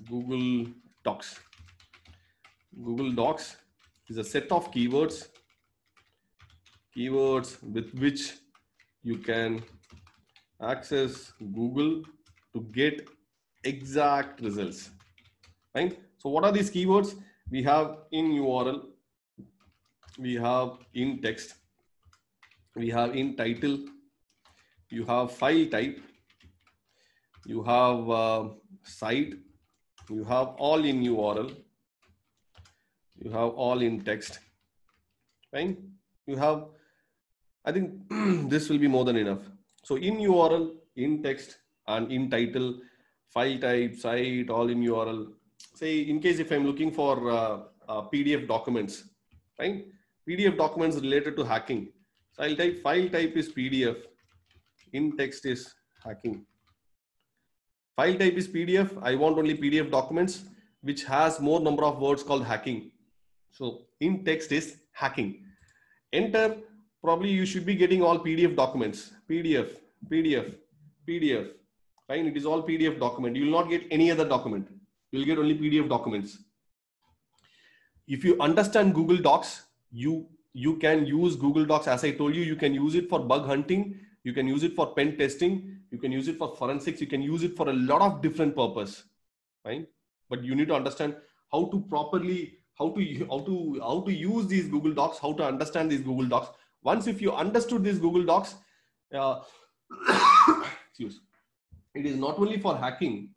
Google Docs. Google Docs is a set of keywords with which you can access Google to get exact results, right? So what are these keywords? We have in URL, we have in text, we have in title, you have file type, you have site, you have all in URL, you have all in text, right? You have, I think this will be more than enough. So in URL, in text, and in title, file type, site, all in URL. Say in case if I'm looking for PDF documents, right? PDF documents related to hacking. So I'll type file type is PDF, in text is hacking. File type is PDF. I want only PDF documents which has more number of words called hacking. So in text is hacking. Enter. Probably you should be getting all PDF documents. PDF, PDF, PDF. Right? It is all PDF document. You will not get any other document. You will get only PDF documents. If you understand Google Docs, you can use Google Docs. As I told you, you can use it for bug hunting. You can use it for pen testing. You can use it for forensics. You can use it for a lot of different purpose, right? But you need to understand how to properly, how to use these Google Docs, how to understand these Google Docs. Once if you understood these Google Docs, excuse, it is not only for hacking,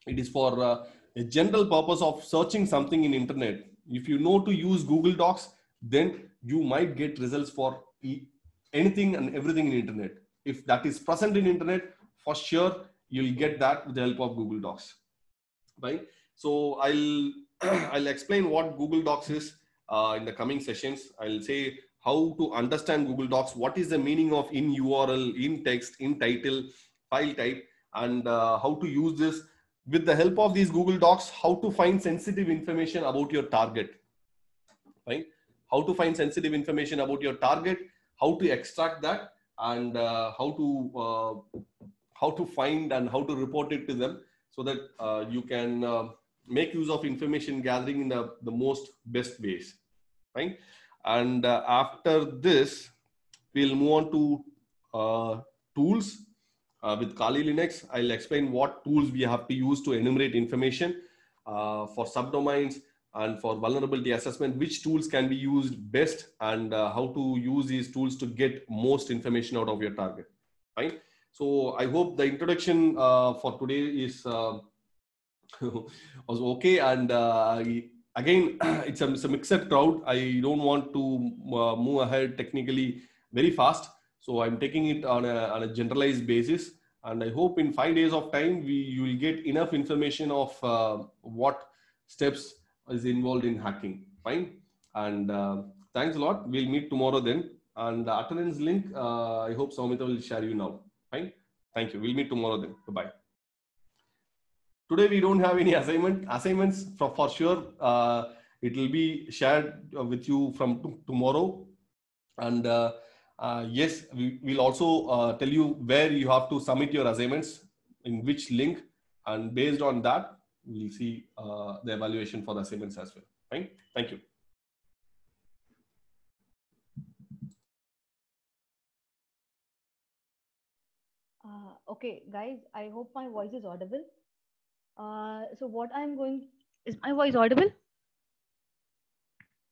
it is for a general purpose of searching something in internet. If you know to use Google Docs, then you might get results for anything and everything in internet. If that is present in internet, for sure you'll get that with the help of Google Docs, right? So I'll explain what Google Docs is in the coming sessions. I'll say how to understand Google Docs, what is the meaning of in URL, in text, in title, file type, and how to use this. With the help of these Google Docs, how to find sensitive information about your target, right? How to find sensitive information about your target, how to extract that, and how to find and how to report it to them, so that you can make use of information gathering in the most best ways, right? And after this, we'll move on to tools. With Kali Linux, I'll explain what tools we have to use to enumerate information for subdomains and for vulnerability assessment, which tools can be used best, and how to use these tools to get most information out of your target, right? So I hope the introduction for today is was okay, and I again, it's a mixed crowd. I don't want to move ahead technically very fast, so I'm taking it on a generalized basis. And I hope in 5 days of time you will get enough information of what steps is involved in hacking. Fine, and thanks a lot. We'll meet tomorrow then. And the attendance link, I hope Soumita will share you now. Fine, thank you. We'll meet tomorrow then. Bye bye. Today we don't have any assignments for sure. It will be shared with you from tomorrow. And yes, we will also tell you where you have to submit your assignments, in which link, and based on that we'll see the evaluation for the assignments as well. Fine, thank you. Okay, guys, I hope my voice is audible. So what I'm going, is my voice audible?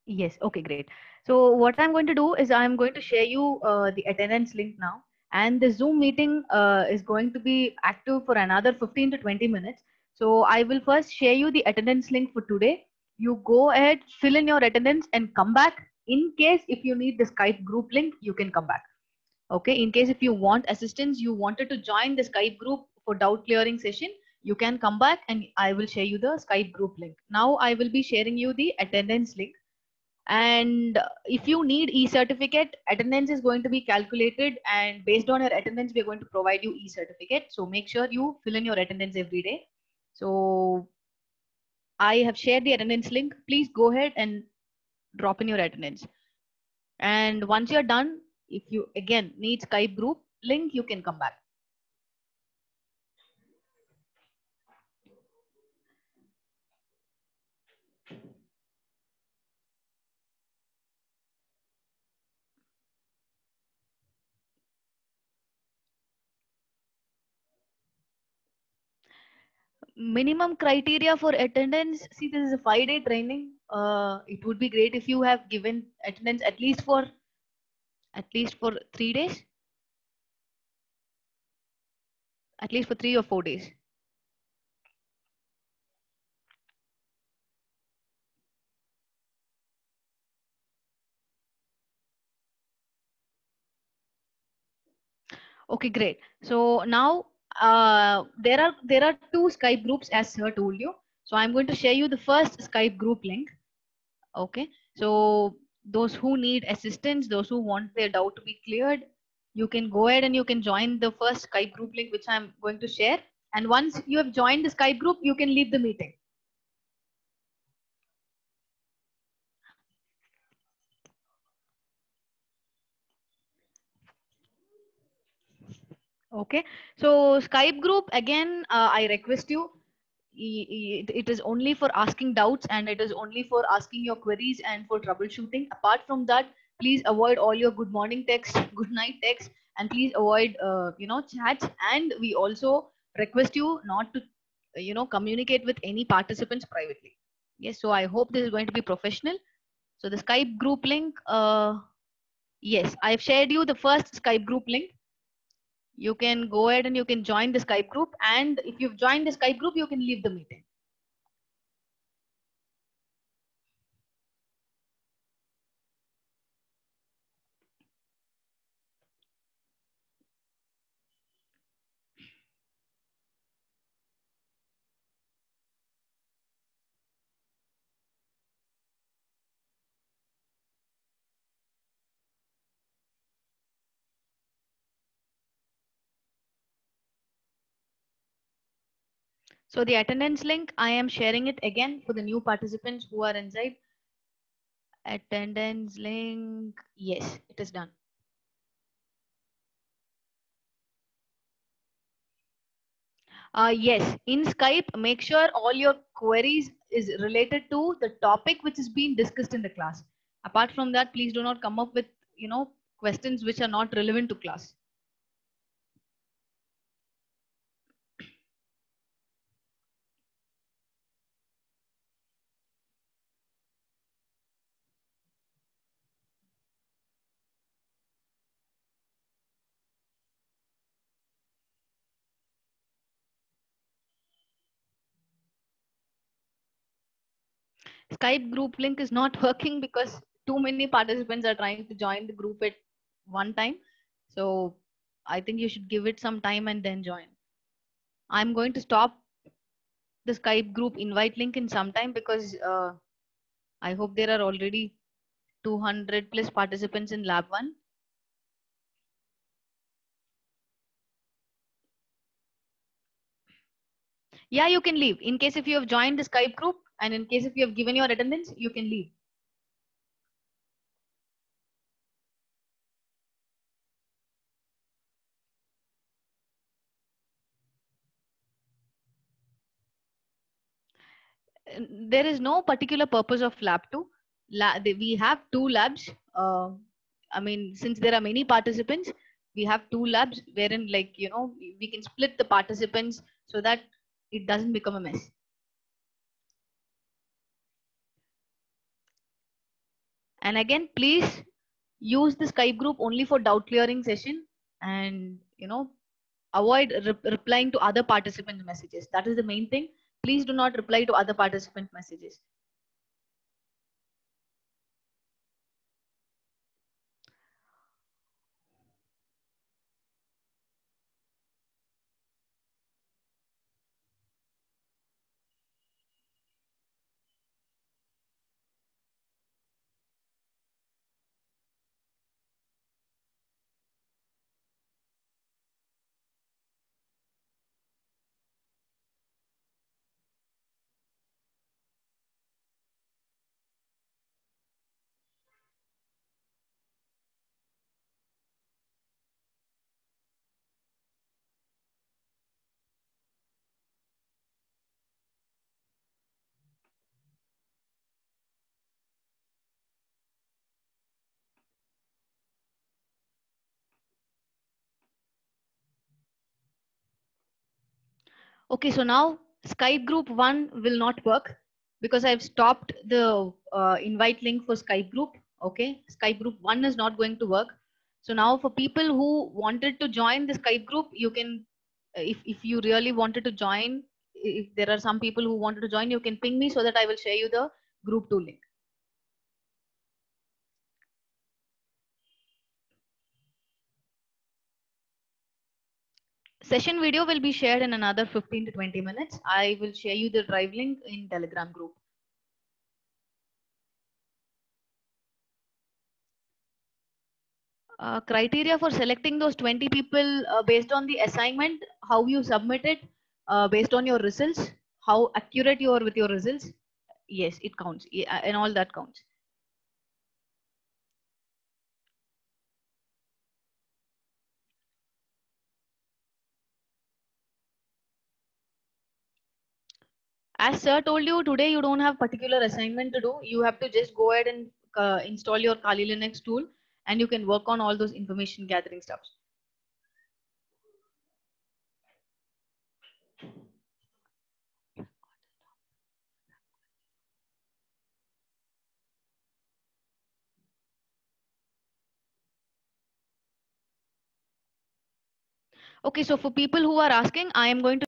Yes, okay, great. So what I'm going to do is I'm going to share you the attendance link now. And the Zoom meeting is going to be active for another 15 to 20 minutes. So I will first share you the attendance link for today. You go ahead, fill in your attendance and come back. In case if you need the Skype group link, you can come back. Okay, in case if you want assistance, you wanted to join the Skype group for doubt clearing session, you can come back and I will share you the Skype group link. Now I will be sharing you the attendance link. And if you need e-certificate, attendance is going to be calculated, and based on your attendance we are going to provide you e-certificate. So make sure you fill in your attendance every day. So I have shared the attendance link. Please go ahead and drop in your attendance. And once you're done, if you again need Skype group link, you can come back. Minimum criteria for attendance, see, this is a 5-day training. It would be great if you have given attendance at least for 3 days, at least for 3 or 4 days. Okay, great. So now there are two Skype groups as sir told you. So I'm going to share you the first Skype group link. Okay, so those who need assistance, those who want their doubt to be cleared, you can go ahead and you can join the first Skype group link which I'm going to share. And once you have joined the Skype group, you can leave the meeting. Okay, so Skype group again, I request you, it is only for asking doubts and it is only for asking your queries and for troubleshooting. Apart from that, please avoid all your good morning text, good night text, and please avoid chats. And we also request you not to communicate with any participants privately. Yes, so I hope this is going to be professional. So the Skype group link, yes, I've shared you the first Skype group link. You can go ahead and you can join the Skype group, and if you've joined the Skype group, you can leave the meeting. So the attendance link, I am sharing it again for the new participants who are inside. Attendance link, yes, it is done. Yes, in Skype, make sure all your queries is related to the topic which is being discussed in the class. Apart from that, please do not come up with, questions which are not relevant to class. Skype group link is not working because too many participants are trying to join the group at one time. So I think you should give it some time and then join. I'm going to stop the Skype group invite link in some time because I hope there are already 200 plus participants in lab 1. Yeah, you can leave. In case if you have joined the Skype group and in case if you have given your attendance, you can leave. There is no particular purpose of lab 2. We have 2 labs. I mean, since there are many participants, we have 2 labs wherein, like, you know, we can split the participants so that it doesn't become a mess. And again, please use the Skype group only for doubt clearing session, and, you know, avoid replying to other participant messages. That is the main thing. Please do not reply to other participant messages. Okay, so now Skype group 1 will not work because I've stopped the invite link for Skype group. Okay, Skype group 1 is not going to work. So now for people who wanted to join the Skype group, you can, if you really wanted to join, if there are some people who wanted to join, you can ping me so that I will share you the group 2 link. Session video will be shared in another 15 to 20 minutes. I will share you the drive link in Telegram group. Criteria for selecting those 20 people based on the assignment, how you submit it, based on your results, how accurate you are with your results. Yes, it counts, and all that counts. As sir told you, today you don't have particular assignment to do. You have to just go ahead and install your Kali Linux tool, and you can work on all those information gathering stuff. Okay, so for people who are asking, I am going to